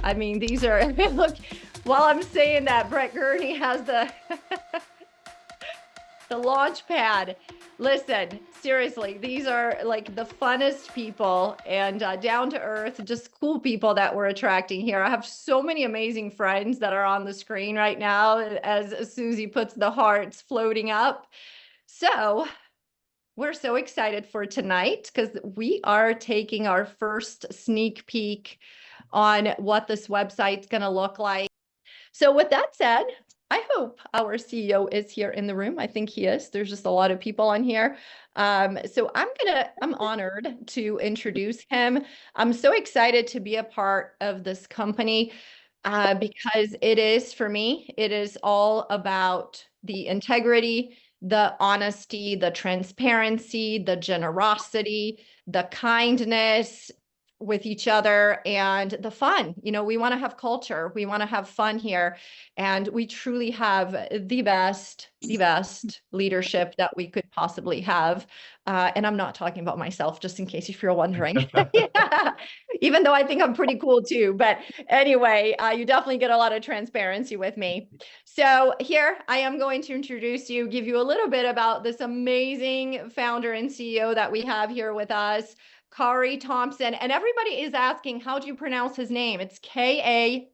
I mean, these are, look, while I'm saying that, Brett Gurney has the, the launch pad. Listen, seriously, these are like the funnest people and down to earth, just cool people that we're attracting here. I have so many amazing friends that are on the screen right now as Susie puts the hearts floating up. So we're so excited for tonight because we are taking our first sneak peek on what this website's going to look like. So with that said, I hope our CEO is here in the room. I think he is. There's just a lot of people on here. So I'm honored to introduce him. I'm so excited to be a part of this company because it is, for me, it is all about the integrity, the honesty, the transparency, the generosity, the kindness with each other, and the fun. You know, we want to have culture, we want to have fun here, and we truly have the best leadership that we could possibly have. And I'm not talking about myself, just in case if you're wondering. Yeah. Even though I think I'm pretty cool too. But anyway, you definitely get a lot of transparency with me. So here I am going to introduce you, give you a little bit about this amazing founder and CEO that we have here with us, Kari Thompson. And everybody is asking, how do you pronounce his name? It's Kauri,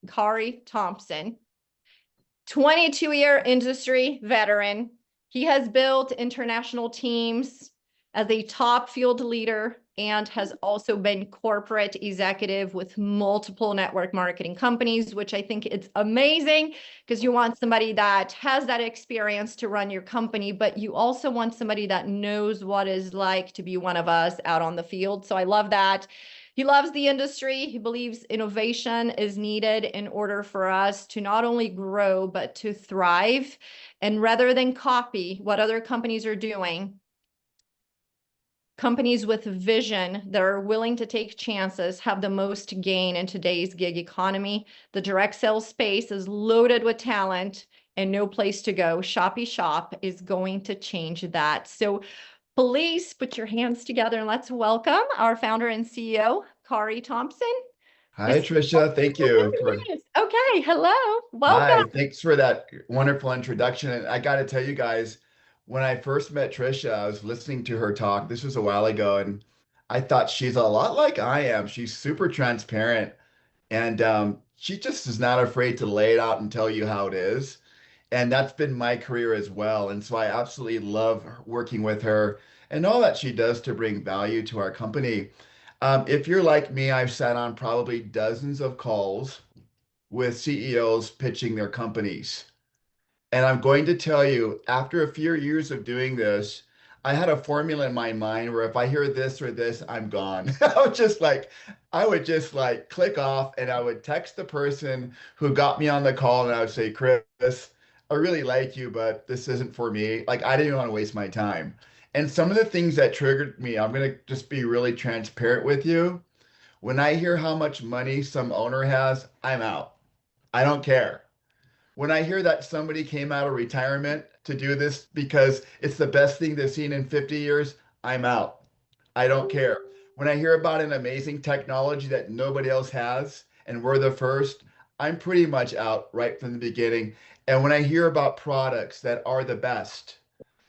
Kari Thompson. 22-year industry veteran. He has built international teams as a top field leader and has also been corporate executive with multiple network marketing companies, which I think it's amazing because you want somebody that has that experience to run your company, but you also want somebody that knows what it's like to be one of us out on the field. So I love that. He loves the industry. He believes innovation is needed in order for us to not only grow, but to thrive. And rather than copy what other companies are doing, companies with vision that are willing to take chances have the most gain in today's gig economy. The direct sales space is loaded with talent and no place to go. Shoppy Shop is going to change that. So please put your hands together and let's welcome our founder and CEO, Kari Thompson. Hi, Tricia. Thank you for. Okay, hello, welcome. Hi, thanks for that wonderful introduction. And I got to tell you guys, when I first met Tricia, I was listening to her talk. This was a while ago, and I thought she's a lot like I am. She's super transparent, and she just is not afraid to lay it out and tell you how it is. And that's been my career as well. And so I absolutely love working with her and all that she does to bring value to our company. If you're like me, I've sat on probably dozens of calls with CEOs pitching their companies. And I'm going to tell you, after a few years of doing this, I had a formula in my mind where if I hear this or this, I'm gone. I would just like click off and I would text the person who got me on the call and I would say, Chris, I really like you, but this isn't for me. Like, I didn't want to waste my time. And some of the things that triggered me, I'm going to just be really transparent with you. When I hear how much money some owner has, I'm out. I don't care. When I hear that somebody came out of retirement to do this because it's the best thing they've seen in 50 years, I'm out. I don't care. When I hear about an amazing technology that nobody else has and we're the first, I'm pretty much out right from the beginning. And when I hear about products that are the best,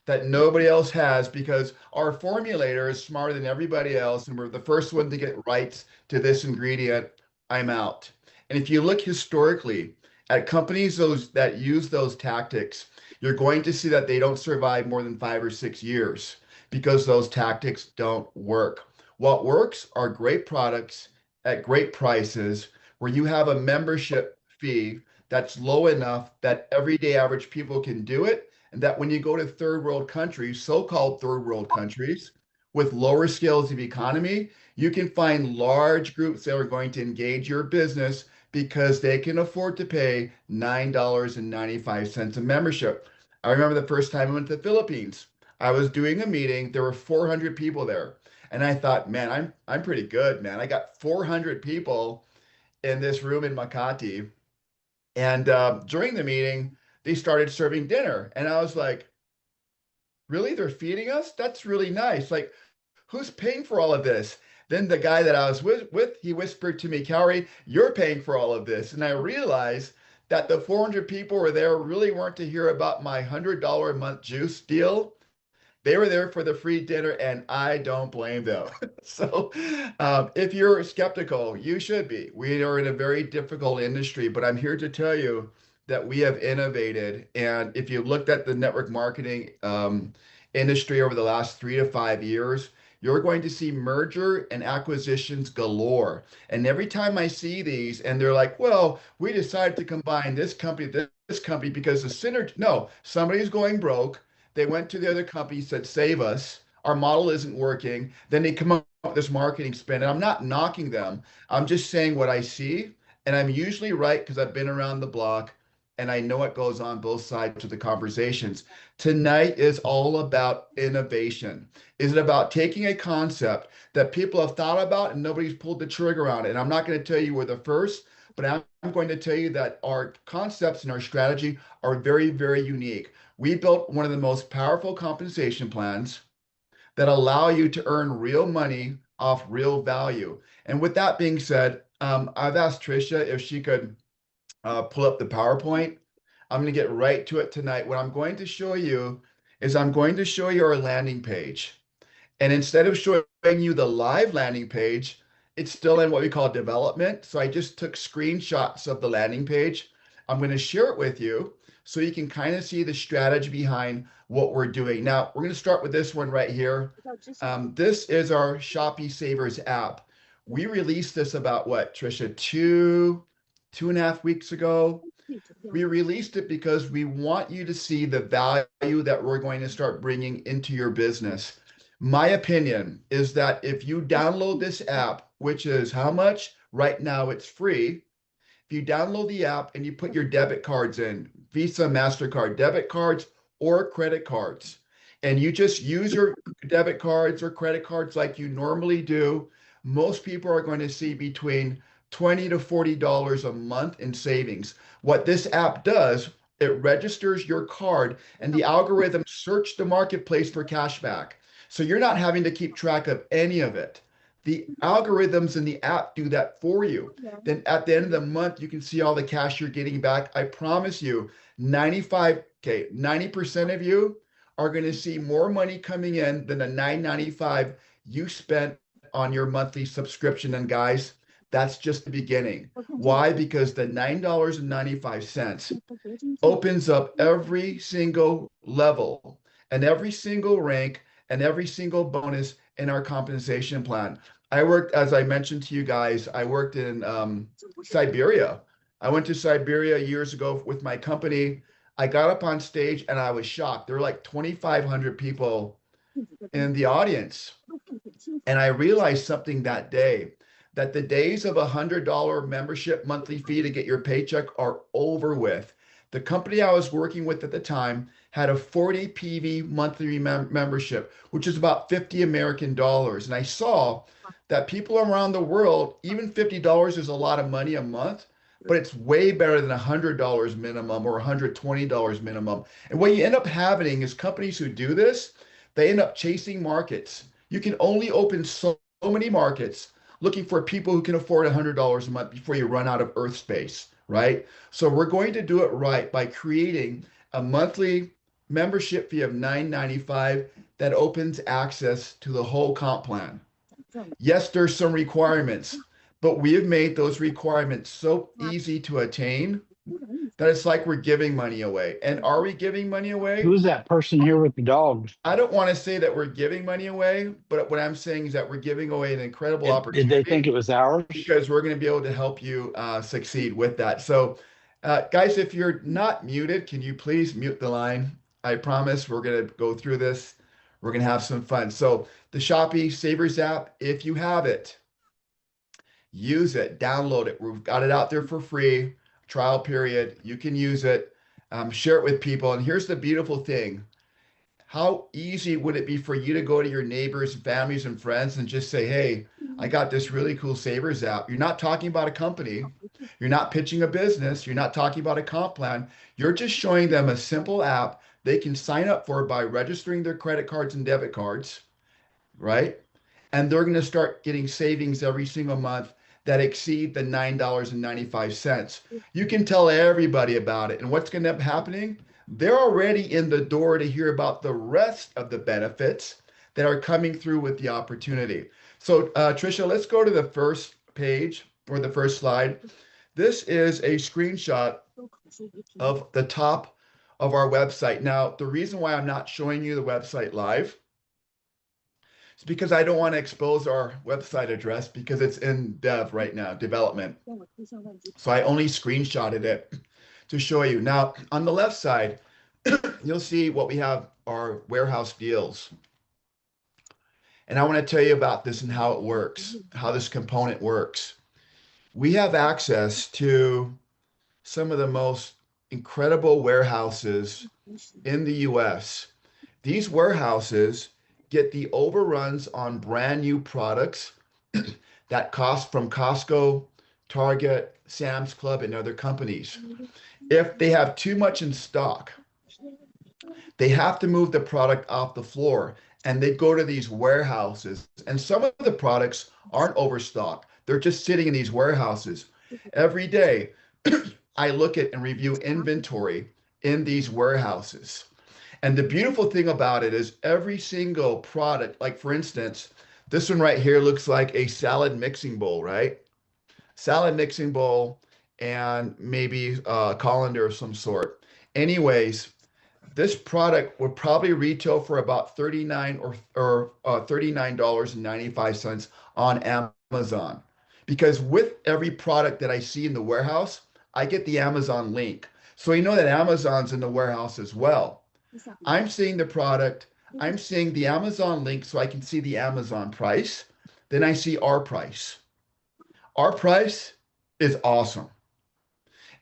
that nobody else has because our formulator is smarter than everybody else and we're the first one to get rights to this ingredient, I'm out. And if you look historically at companies that use those tactics, you're going to see that they don't survive more than 5 or 6 years because those tactics don't work. What works are great products at great prices where you have a membership fee that's low enough that everyday average people can do it. And that when you go to third world countries, so-called third world countries, with lower scales of economy, you can find large groups that are going to engage your business because they can afford to pay $9.95 a membership. I remember the first time I went to the Philippines. I was doing a meeting, there were 400 people there. And I thought, man, I'm pretty good, man. I got 400 people in this room in Makati. And during the meeting, they started serving dinner. And I was like, really? They're feeding us? That's really nice. Like, who's paying for all of this? Then the guy that I was with, he whispered to me, Kauri, you're paying for all of this. And I realized that the 400 people were there really weren't to hear about my $100 a month juice deal. They were there for the free dinner, and I don't blame them. So, if you're skeptical, you should be. We are in a very difficult industry, but I'm here to tell you that we have innovated. And if you looked at the network marketing industry over the last 3 to 5 years, you're going to see merger and acquisitions galore. And every time I see these, and they're like, well, we decided to combine this company because the synergy, no, somebody's going broke. They went to the other company, said, save us. Our model isn't working. Then they come up with this marketing spin. And I'm not knocking them. I'm just saying what I see. And I'm usually right because I've been around the block and I know what goes on both sides of the conversations. Tonight is all about innovation. Is it about taking a concept that people have thought about and nobody's pulled the trigger on it? And I'm not going to tell you we're the first, but I'm going to tell you that our concepts and our strategy are very, very unique. We built one of the most powerful compensation plans that allow you to earn real money off real value. And with that being said, I've asked Tricia if she could pull up the PowerPoint. I'm going to get right to it tonight. What I'm going to show you is I'm going to show you our landing page. And instead of showing you the live landing page, it's still in what we call development. So I just took screenshots of the landing page. I'm going to share it with you so you can kind of see the strategy behind what we're doing. Now, we're going to start with this one right here. This is our Shoppy Savers app. We released this about what, Tricia, 2.5 weeks ago? We released it because we want you to see the value that we're going to start bringing into your business. My opinion is that if you download this app, which is how much? Right now it's free. If you download the app and you put your debit cards in, Visa, MasterCard, debit cards or credit cards, and you just use your debit cards or credit cards like you normally do, most people are going to see between $20 to $40 a month in savings. What this app does, it registers your card and the algorithm search the marketplace for cashback. So you're not having to keep track of any of it. The algorithms in the app do that for you. Then at the end of the month, you can see all the cash you're getting back. I promise you, 90% of you are going to see more money coming in than the $9.95 you spent on your monthly subscription. And guys, that's just the beginning. Why? Because the $9.95 opens up every single level and every single rank and every single bonus in our compensation plan. I worked, as I mentioned to you guys, I worked in Siberia. I went to Siberia years ago with my company. I got up on stage and I was shocked. There were like 2,500 people in the audience. And I realized something that day, that the days of $100 membership monthly fee to get your paycheck are over with. The company I was working with at the time had a 40 PV monthly membership, which is about 50 American dollars. And I saw that people around the world, even $50 is a lot of money a month, but it's way better than $100 minimum or $120 minimum. And what you end up having is companies who do this, they end up chasing markets. You can only open so many markets looking for people who can afford $100 a month before you run out of earth space, right? So we're going to do it right by creating a monthly membership fee of $9.95 that opens access to the whole comp plan. Yes, there's some requirements, but we have made those requirements so easy to attain that it's like we're giving money away. And are we giving money away? Who's that person here with the dogs? I don't want to say that we're giving money away, but what I'm saying is that we're giving away an incredible opportunity. Did they think it was ours? Because we're going to be able to help you succeed with that. So, guys, if you're not muted, can you please mute the line? I promise we're going to go through this. We're going to have some fun. So the Shoppy Savers app, if you have it, use it, download it. We've got it out there for free, trial period. You can use it, share it with people. And here's the beautiful thing. How easy would it be for you to go to your neighbors, families, and friends and just say, hey, I got this really cool Savers app. You're not talking about a company. You're not pitching a business. You're not talking about a comp plan. You're just showing them a simple app they can sign up for by registering their credit cards and debit cards, right? and they're going to start getting savings every single month that exceed the $9.95. You can tell everybody about it. And what's going to end up happening? They're already in the door to hear about the rest of the benefits that are coming through with the opportunity. So, Tricia, let's go to the first page or the first slide. This is a screenshot of the top of our website. Now, the reason why I'm not showing you the website live is because I don't want to expose our website address because it's in dev right now, development. So I only screenshotted it to show you. Now, on the left side, you'll see what we have are warehouse deals. And I want to tell you about this and how it works, how this component works. We have access to some of the most incredible warehouses in the US. These warehouses get the overruns on brand new products that cost from Costco, Target, Sam's Club, and other companies. If they have too much in stock, they have to move the product off the floor and they go to these warehouses. And some of the products aren't overstocked. They're just sitting in these warehouses. Every day, I look at and review inventory in these warehouses. And the beautiful thing about it is every single product, like for instance, this one right here looks like a salad mixing bowl, right? Salad mixing bowl and maybe a colander of some sort. Anyways, this product would probably retail for about $39 or $39.95 on Amazon. Because with every product that I see in the warehouse, I get the Amazon link. So you know that Amazon's in the warehouse as well. I'm seeing the product, I'm seeing the Amazon link so I can see the Amazon price. Then I see our price. Our price is awesome.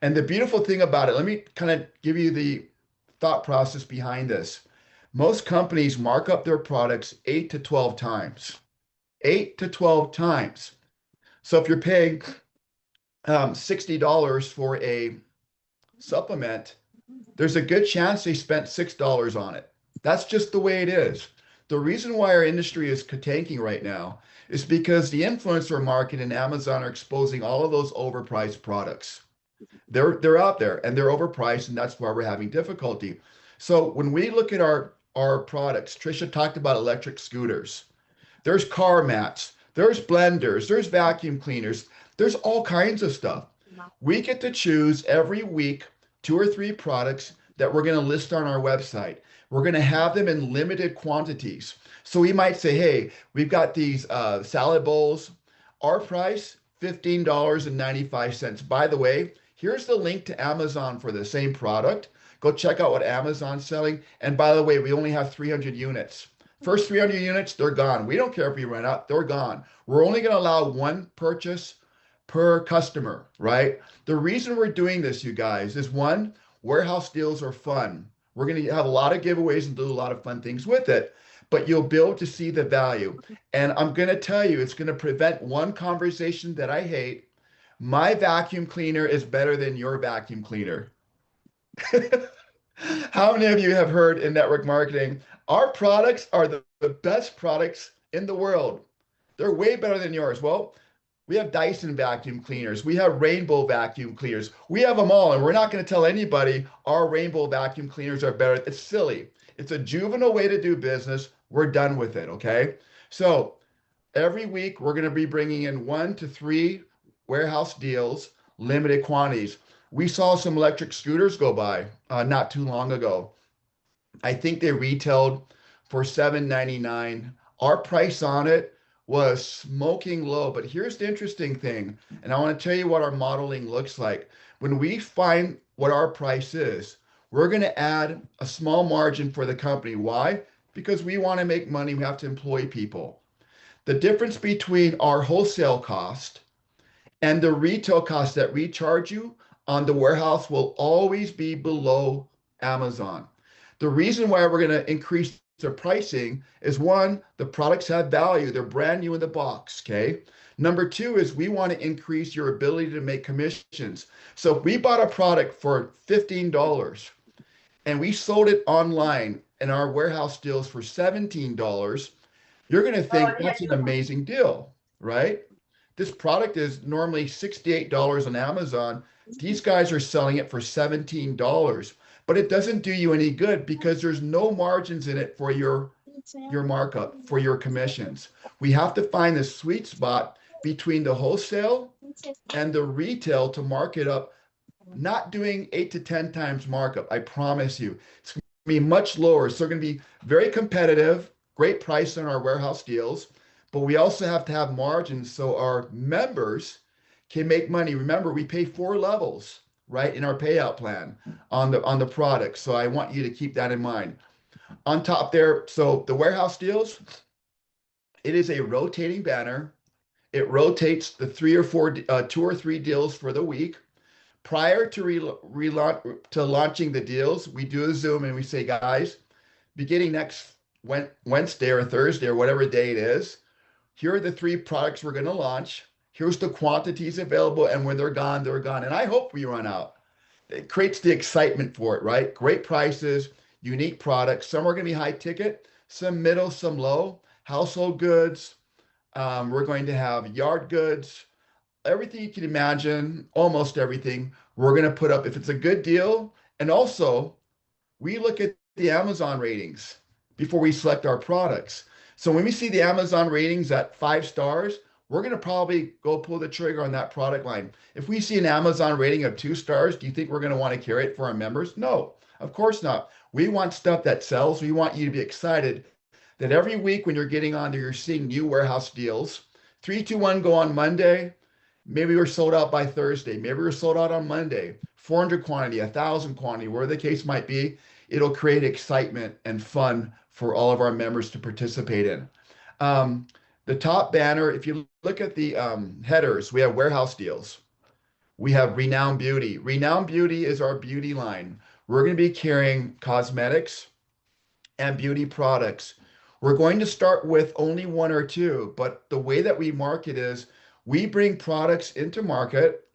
And the beautiful thing about it, let me kind of give you the thought process behind this. Most companies mark up their products 8 to 12 times. 8 to 12 times. So if you're paying $60 for a supplement, there's a good chance they spent $6 on it. That's just the way it is. The reason why our industry is tanking right now is because the influencer market and Amazon are exposing all of those overpriced products. They're out there and they're overpriced, and that's why we're having difficulty. So when we look at our products, Tricia talked about electric scooters. There's car mats, there's blenders, there's vacuum cleaners, there's all kinds of stuff. We get to choose every week 2 or 3 products that we're going to list on our website. We're going to have them in limited quantities. So we might say, hey, we've got these salad bowls. Our price, $15.95. By the way, here's the link to Amazon for the same product. Go check out what Amazon's selling. And by the way, we only have 300 units. First 300 units, they're gone. We don't care if we run out, they're gone. We're only going to allow 1 purchase per customer, right? The reason we're doing this, you guys, is 1, warehouse deals are fun. We're going to have a lot of giveaways and do a lot of fun things with it, but you'll be able to see the value. And I'm going to tell you, it's going to prevent one conversation that I hate. My vacuum cleaner is better than your vacuum cleaner. How many of you have heard in network marketing, our products are the best products in the world? They're way better than yours. Well, we have Dyson vacuum cleaners. We have Rainbow vacuum cleaners. We have them all, and we're not going to tell anybody our Rainbow vacuum cleaners are better. It's silly. It's a juvenile way to do business. We're done with it, okay? So every week, we're going to be bringing in 1 to 3 warehouse deals, limited quantities. We saw some electric scooters go by not too long ago. I think they retailed for $7.99. Our price on it was smoking low. But here's the interesting thing, and I want to tell you what our modeling looks like. When we find what our price is, we're going to add a small margin for the company. Why? Because we want to make money. We have to employ people. The difference between our wholesale cost and the retail cost that we charge you on the warehouse will always be below Amazon. The reason why we're going to increase the pricing is 1, the products have value. They're brand new in the box, okay? Number 2 is we want to increase your ability to make commissions. So if we bought a product for $15 and we sold it online in our warehouse deals for $17, you're going to think that's an amazing deal, right? This product is normally $68 on Amazon. These guys are selling it for $17, but it doesn't do you any good because there's no margins in it for your markup, for your commissions. We have to find the sweet spot between the wholesale and the retail to mark it up, not doing 8 to 10 times markup. I promise you. It's going to be much lower. So they're going to be very competitive, great price on our warehouse deals, but we also have to have margins so our members can make money. Remember, we pay 4 levels, right, in our payout plan on the product. So I want you to keep that in mind. On top there, so the warehouse deals, it is a rotating banner. It rotates the 2 or 3 deals for the week. Prior to launching the deals, we do a Zoom and we say, guys, beginning next Wednesday or Thursday or whatever day it is, here are the 3 products we're going to launch. Here's the quantities available, and when they're gone, they're gone. And I hope we run out. It creates the excitement for it, right? Great prices, unique products. Some are going to be high ticket, some middle, some low. Household goods. We're going to have yard goods. Everything you can imagine, almost everything, we're going to put up if it's a good deal. And also, we look at the Amazon ratings before we select our products. So when we see the Amazon ratings at 5 stars, we're going to probably go pull the trigger on that product line. If we see an Amazon rating of 2 stars, do you think we're going to want to carry it for our members? No, of course not. We want stuff that sells. We want you to be excited that every week when you're getting on there, you're seeing new warehouse deals. 3, 2, 1 go on Monday. Maybe we're sold out by Thursday. Maybe we're sold out on Monday. 400 quantity, 1,000 quantity, wherever the case might be. It'll create excitement and fun for all of our members to participate in. The top banner, if you look at the headers, we have warehouse deals. We have Renowned Beauty. Renowned Beauty is our beauty line. We're going to be carrying cosmetics and beauty products. We're going to start with only 1 or 2, but the way that we market is we bring products into market.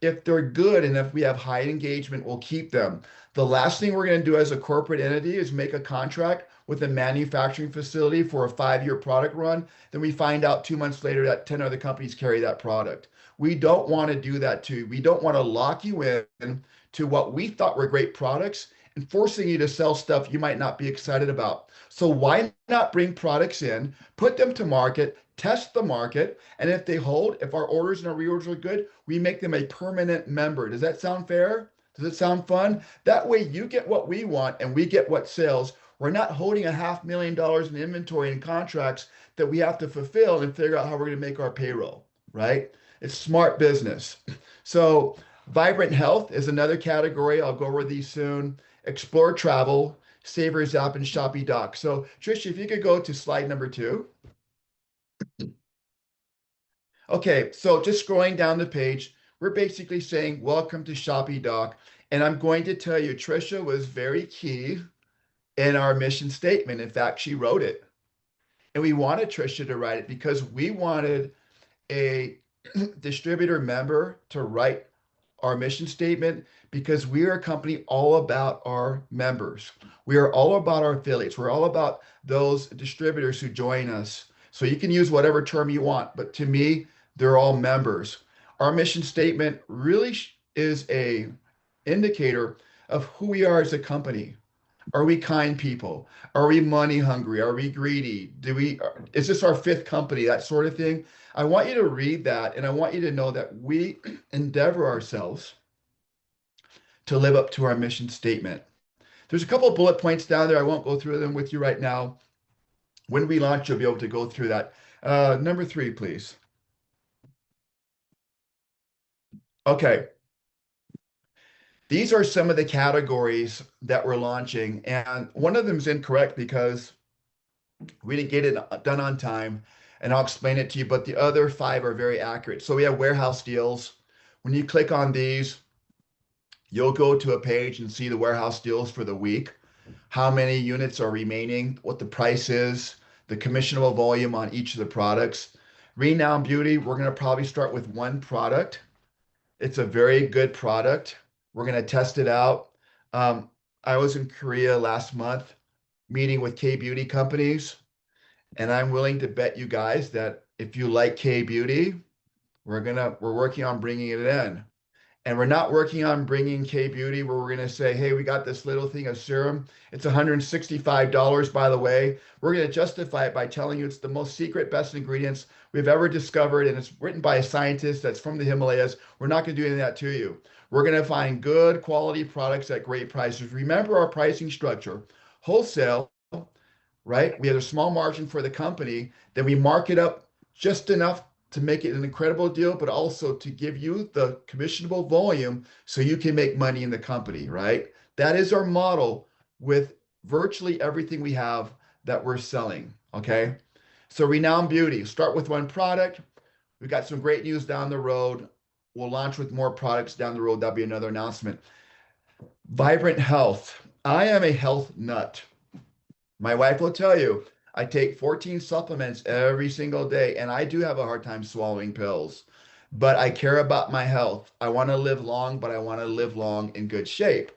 If they're good and if we have high engagement, we'll keep them. The last thing we're going to do as a corporate entity is make a contract with a manufacturing facility for a 5-year product run. Then we find out 2 months later that 10 other companies carry that product. We don't want to do that too. We don't want to lock you in to what we thought were great products and forcing you to sell stuff you might not be excited about. So why not bring products in, put them to market, test the market, and if they hold, if our orders and our reorders are good, we make them a permanent member. Does that sound fair? Does it sound fun? That way you get what we want and we get what sells. We're not holding $500,000 in inventory and contracts that we have to fulfill and figure out how we're going to make our payroll, right? It's smart business. So Vibrant Health is another category. I'll go over these soon. Explore Travel, Savers app, and Shoppy Doc. So Tricia, if you could go to slide number 2. Okay, so just scrolling down the page, we're basically saying, welcome to Shoppy Doc. And I'm going to tell you, Tricia was very key in our mission statement. In fact, she wrote it. And we wanted Tricia to write it because we wanted a distributor member to write our mission statement because we are a company all about our members. We are all about our affiliates. We're all about those distributors who join us. So you can use whatever term you want, but to me, they're all members. Our mission statement really is a indicator of who we are as a company. Are we kind people? Are we money hungry? Are we greedy? Is this our 5th company? That sort of thing. I want you to read that, and I want you to know that we endeavor ourselves to live up to our mission statement. There's a couple of bullet points down there. I won't go through them with you right now. When we launch, you'll be able to go through that. Number 3, please. Okay. These are some of the categories that we're launching, and one of them is incorrect because we didn't get it done on time, and I'll explain it to you, but the other 5 are very accurate. So we have warehouse deals. When you click on these, you'll go to a page and see the warehouse deals for the week, how many units are remaining, what the price is, the commissionable volume on each of the products. Renowned Beauty, we're going to probably start with 1 product. It's a very good product. We're going to test it out. I was in Korea last month meeting with K-beauty companies, And I'm willing to bet you guys that if you like K beauty, we're working on bringing it in. And we're not working on bringing K beauty where we're going to say, hey, we got this little thing of serum. It's $165, by the way. We're going to justify it by telling you it's the most secret, best ingredients we've ever discovered. And it's written by a scientist that's from the Himalayas. We're not going to do any of that to you. We're going to find good quality products at great prices. Remember our pricing structure: wholesale, right? We have a small margin for the company, then we mark it up just enough to make it an incredible deal, but also to give you the commissionable volume so you can make money in the company, right? That is our model with virtually everything we have that we're selling, okay? So Renowned Beauty, start with one product. We've got some great news down the road. We'll launch with more products down the road. That'll be another announcement. Vibrant Health. I am a health nut. My wife will tell you, I take 14 supplements every single day, and I do have a hard time swallowing pills, but I care about my health. I want to live long, but I want to live long in good shape.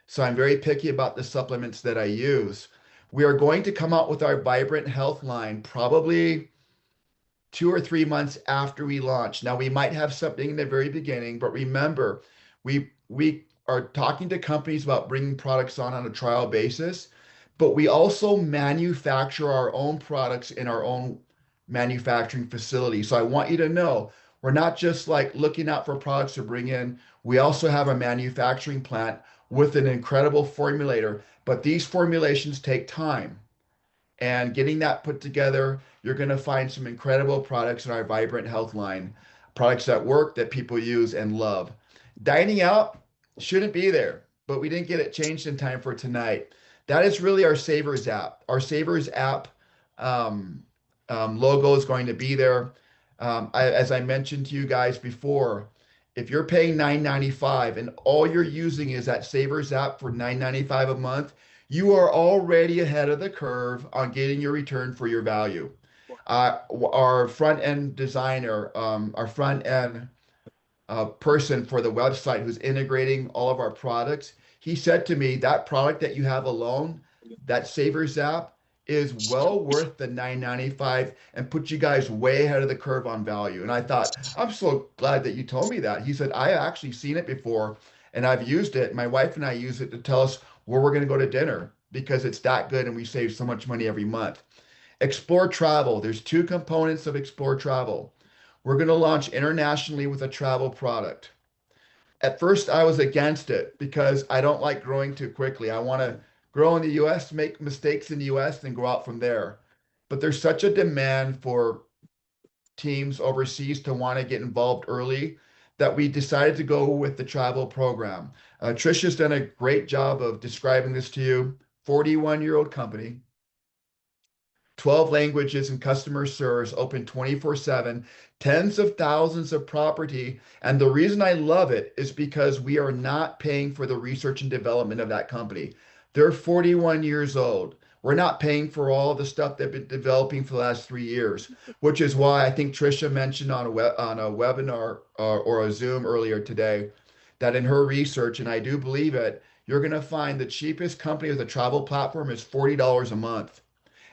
So I'm very picky about the supplements that I use. We are going to come out with our Vibrant Health line probably 2 or 3 months after we launch. Now, we might have something in the very beginning, but remember, we are talking to companies about bringing products on a trial basis, but we also manufacture our own products in our own manufacturing facility. So I want you to know we're not just like looking out for products to bring in. We also have a manufacturing plant with an incredible formulator, but these formulations take time. And getting that put together, you're going to find some incredible products in our Vibrant Health line, products that work, that people use and love. Dining out shouldn't be there, but we didn't get it changed in time for tonight. That is really our Savers app. Our Savers app logo is going to be there. As I mentioned to you guys before, if you're paying $9.95 and all you're using is that Savers app for $9.95 a month, you are already ahead of the curve on getting your return for your value. Our front end designer, our front end person for the website who's integrating all of our products, he said to me, that product that you have alone, that Savers app, is well worth the $9.95 and put you guys way ahead of the curve on value. And I thought, I'm so glad that you told me that. He said, I actually seen it before and I've used it. My wife and I use it to tell us where we're going to go to dinner because it's that good and we save so much money every month. Explore Travel. There's two components of Explore Travel. We're going to launch internationally with a travel product. At first, I was against it because I don't like growing too quickly. I want to grow in the US, make mistakes in the US, then go out from there. But there's such a demand for teams overseas to want to get involved early that we decided to go with the travel program. Tricia's done a great job of describing this to you. 41-year-old company, 12 languages and customer service, open 24/7, tens of thousands of property. And the reason I love it is because we are not paying for the research and development of that company. They're 41 years old. We're not paying for all of the stuff they've been developing for the last 3 years, which is why I think Tricia mentioned on a webinar or a Zoom earlier today that in her research, and I do believe it, you're going to find the cheapest company with a travel platform is $40 a month.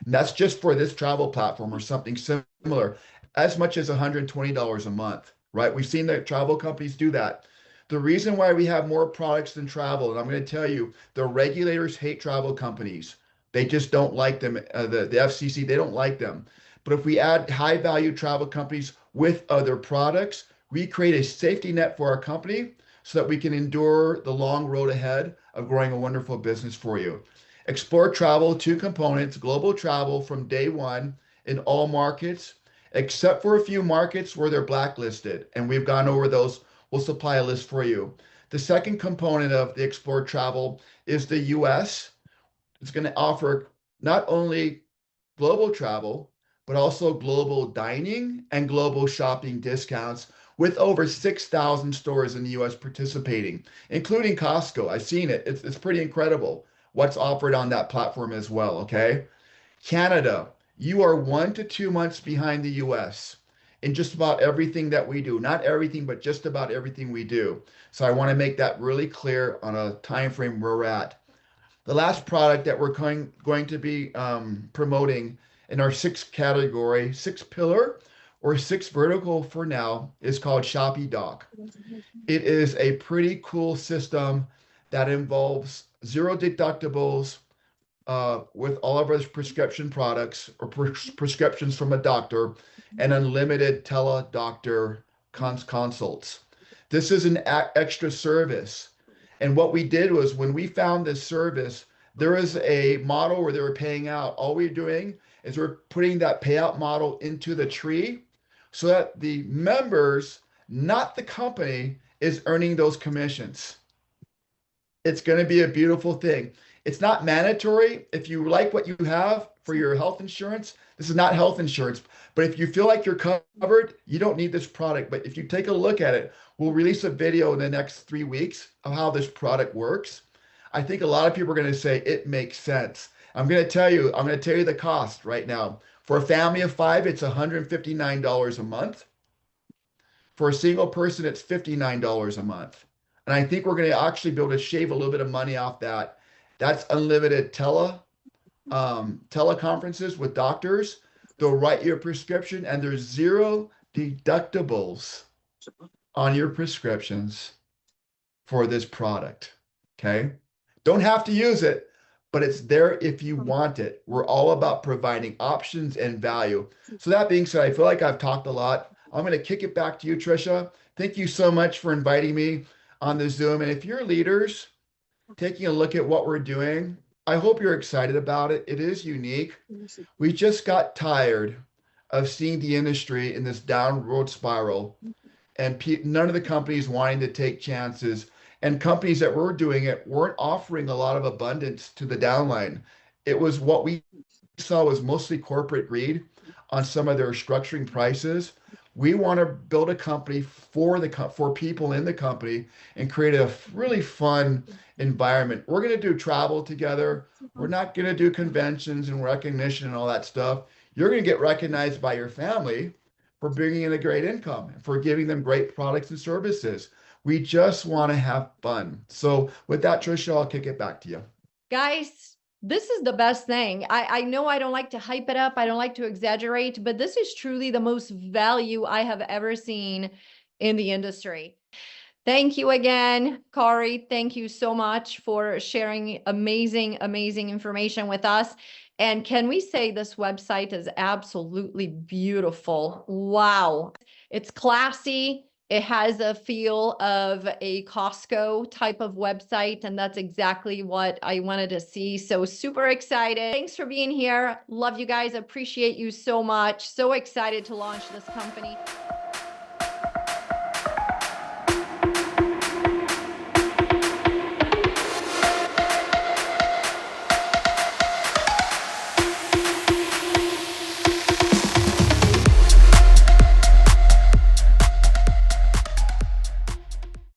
And that's just for this travel platform or something similar, as much as $120 a month, right? We've seen the travel companies do that. The reason why we have more products than travel, and I'm going to tell you, the regulators hate travel companies. They just don't like them. The FCC, they don't like them. But if we add high value travel companies with other products, we create a safety net for our company so that we can endure the long road ahead of growing a wonderful business for you. Explore Travel, two components: global travel from day one in all markets, except for a few markets where they're blacklisted. And we've gone over those. We'll supply a list for you. The second component of the Explore Travel is the US. It's going to offer not only global travel, but also global dining and global shopping discounts with over 6,000 stores in the US participating, including Costco. I've seen it. It's pretty incredible what's offered on that platform as well, okay? Canada, you are 1 to 2 months behind the US in just about everything that we do. Not everything, but just about everything we do. So I want to make that really clear on a time frame where we're at. The last product that we're going to be promoting, And our sixth category, sixth pillar, or sixth vertical for now is called Shoppy Doc. It is a pretty cool system that involves zero deductibles with all of our prescription products or prescriptions from a doctor and unlimited tele-doctor consults. This is an extra service. And what we did was when we found this service, there is a model where they were paying out. All we're doing is we're putting that payout model into the tree so that the members, not the company, is earning those commissions. It's going to be a beautiful thing. It's not mandatory. If you like what you have for your health insurance, this is not health insurance. But if you feel like you're covered, you don't need this product. But if you take a look at it, we'll release a video in the next 3 weeks of how this product works. I think a lot of people are going to say it makes sense. I'm going to tell you the cost right now. For a family of 5, it's $159 a month. For a single person, it's $59 a month. And I think we're going to actually be able to shave a little bit of money off that. That's unlimited teleconferences with doctors. They'll write you a prescription and there's zero deductibles on your prescriptions for this product. Okay. Don't have to use it, but it's there if you want it. We're all about providing options and value. So that being said, I feel like I've talked a lot. I'm going to kick it back to you, Tricia. Thank you so much for inviting me on the Zoom. And if you're leaders taking a look at what we're doing, I hope you're excited about it. It is unique. We just got tired of seeing the industry in this downward spiral and none of the companies wanting to take chances. And companies that were doing it weren't offering a lot of abundance to the downline. It was what we saw was mostly corporate greed on some of their structuring prices. We want to build a company for people in the company and create a really fun environment. We're going to do travel together. We're not going to do conventions and recognition and all that stuff. You're going to get recognized by your family for bringing in a great income, for giving them great products and services. We just want to have fun. So with that, Tricia, I'll kick it back to you. Guys, this is the best thing. I know I don't like to hype it up. I don't like to exaggerate, but this is truly the most value I have ever seen in the industry. Thank you again, Kari. Thank you so much for sharing amazing, amazing information with us. And can we say this website is absolutely beautiful? Wow. It's classy. It has a feel of a Costco type of website, and that's exactly what I wanted to see. So super excited. Thanks for being here. Love you guys. Appreciate you so much. So excited to launch this company.